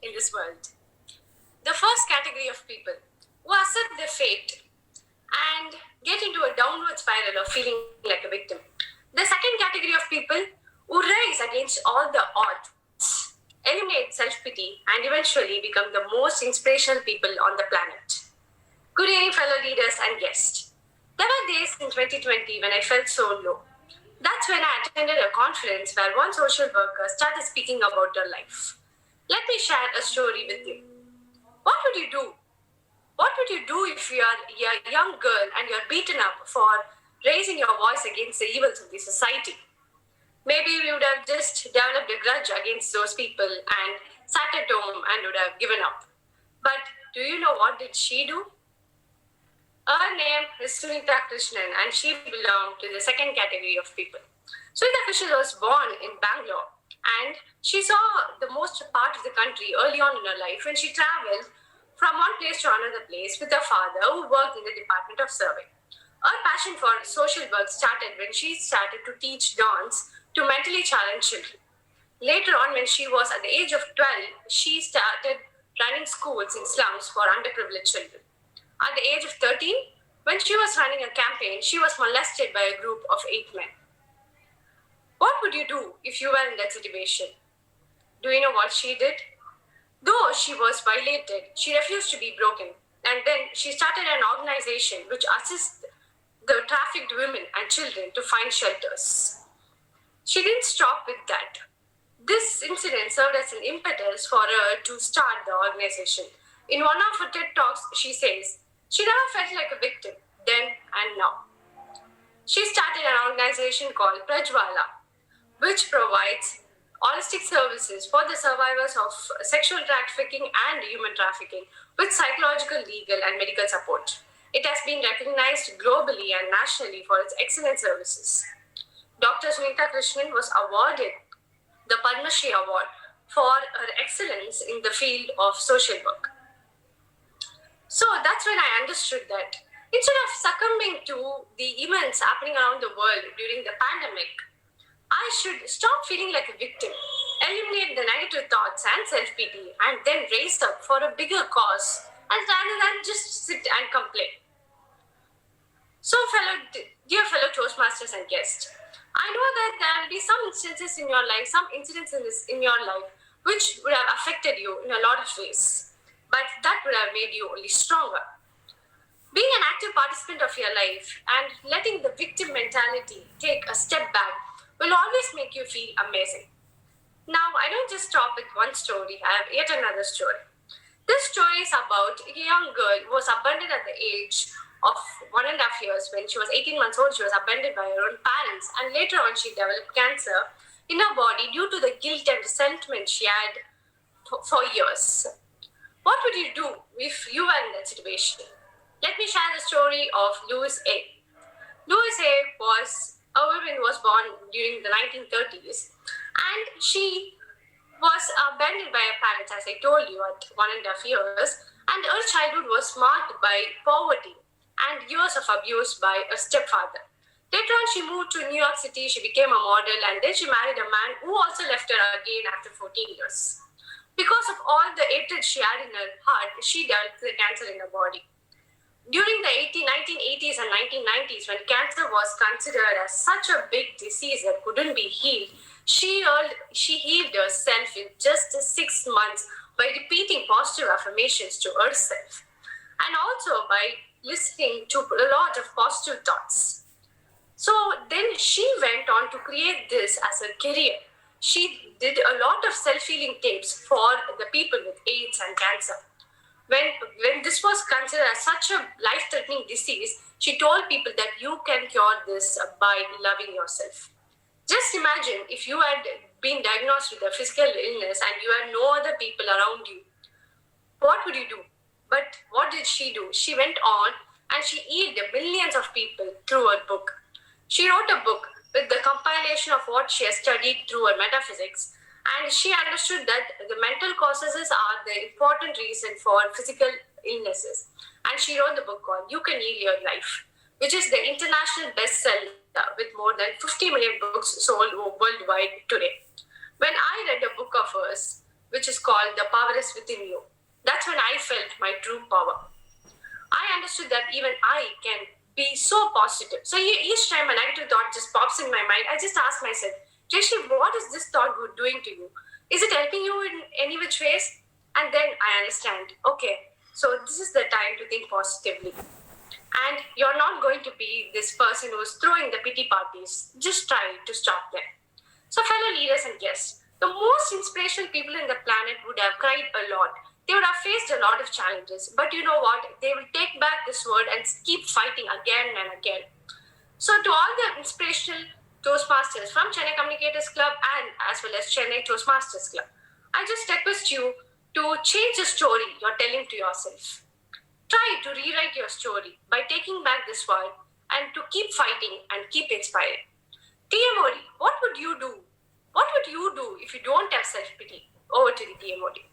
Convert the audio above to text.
in this world. The first category of people who accept their fate and get into a downward spiral of feeling like a victim. The second category of people who rise against all the odds, eliminate self-pity, and eventually become the most inspirational people on the planet. Good evening, fellow leaders and guests. There were days in 2020 when I felt so low. That's when I attended a conference where one social worker started speaking about her life. Let me share a story with you. What would you do? What would you do if you are a young girl and you're beaten up for raising your voice against the evils of the society? Maybe you would have just developed a grudge against those people and sat at home and would have given up. But do you know what did she do? Her name is Sunitha Krishnan, and she belonged to the second category of people. Sunitha Krishnan was born in Bangalore, and she saw the most part of the country early on in her life when she traveled from one place to another place with her father, who worked in the Department of Survey. Her passion for social work started when she started to teach dance to mentally challenged children. Later on, when she was at the age of 12, she started running schools in slums for underprivileged children. At the age of 13, when she was running a campaign, she was molested by a group of 8 men. What would you do if you were in that situation? Do you know what she did? Though she was violated, she refused to be broken. And then she started an organization which assists the trafficked women and children to find shelters. She didn't stop with that. This incident served as an impetus for her to start the organization. In one of her TED Talks, she says, she never felt like a victim, then and now. She started an organization called Prajwala, which provides holistic services for the survivors of sexual trafficking and human trafficking with psychological, legal, and medical support. It has been recognized globally and nationally for its excellent services. Dr. Sunitha Krishnan was awarded the Padma Shri Award for her excellence in the field of social work. So that's when I understood that instead of succumbing to the events happening around the world during the pandemic, I should stop feeling like a victim, eliminate the negative thoughts and self-pity, and then raise up for a bigger cause, and rather than just sit and complain. So, dear fellow Toastmasters and guests, I know that there will be some instances in your life, some incidents in your life, which would have affected you in a lot of ways. But that would have made you only stronger. Being an active participant of your life and letting the victim mentality take a step back will always make you feel amazing. Now, I don't just stop with one story, I have yet another story. This story is about a young girl who was abandoned at the age of 1.5 years. When she was 18 months old, she was abandoned by her own parents, and later on she developed cancer in her body due to the guilt and resentment she had for years. What would you do if you were in that situation? Let me share the story of Louise A. Louise A. was a woman who was born during the 1930s, and she was abandoned by her parents, as I told you, at 1.5 years, and her childhood was marked by poverty and years of abuse by a stepfather. Later on, she moved to New York City, she became a model, and then she married a man who also left her again after 14 years. Because of all the hatred she had in her heart, she developed the cancer in her body. During the 1980s and 1990s, when cancer was considered as such a big disease that couldn't be healed, she healed herself in just 6 months by repeating positive affirmations to herself, and also by listening to a lot of positive thoughts. So then she went on to create this as a career. She did a lot of self-healing tapes for the people with AIDS and cancer. When this was considered as such a life-threatening disease, she told people that you can cure this by loving yourself. Just imagine if you had been diagnosed with a physical illness and you had no other people around you. What would you do? But what did she do? She went on and she healed millions of people through her book. She wrote a book with the compilation of what she has studied through her metaphysics, and she understood that the mental causes are the important reason for physical illnesses. And she wrote the book called You Can Heal Your Life, which is the international bestseller with more than 50 million books sold worldwide today. When I read a book of hers, which is called The Power is Within You. That's when I felt my true power. I understood that even I can be so positive. So each time a negative thought just pops in my mind, I just ask myself, Jayashree, what is this thought doing to you? Is it helping you in any which ways? And then I understand, okay, so this is the time to think positively. And you're not going to be this person who's throwing the pity parties. Just try to stop them. So fellow leaders and guests, the most inspirational people in the planet would have cried a lot. They would have faced a lot of challenges. But you know what? They will take back this word and keep fighting again and again. So to all the inspirational Toastmasters from Chennai Communicators Club and as well as Chennai Toastmasters Club, I just request you to change the story you're telling to yourself. Try to rewrite your story by taking back this word and to keep fighting and keep inspiring. TMOD, what would you do? What would you do if you don't have self-pity? Over to the TMOD.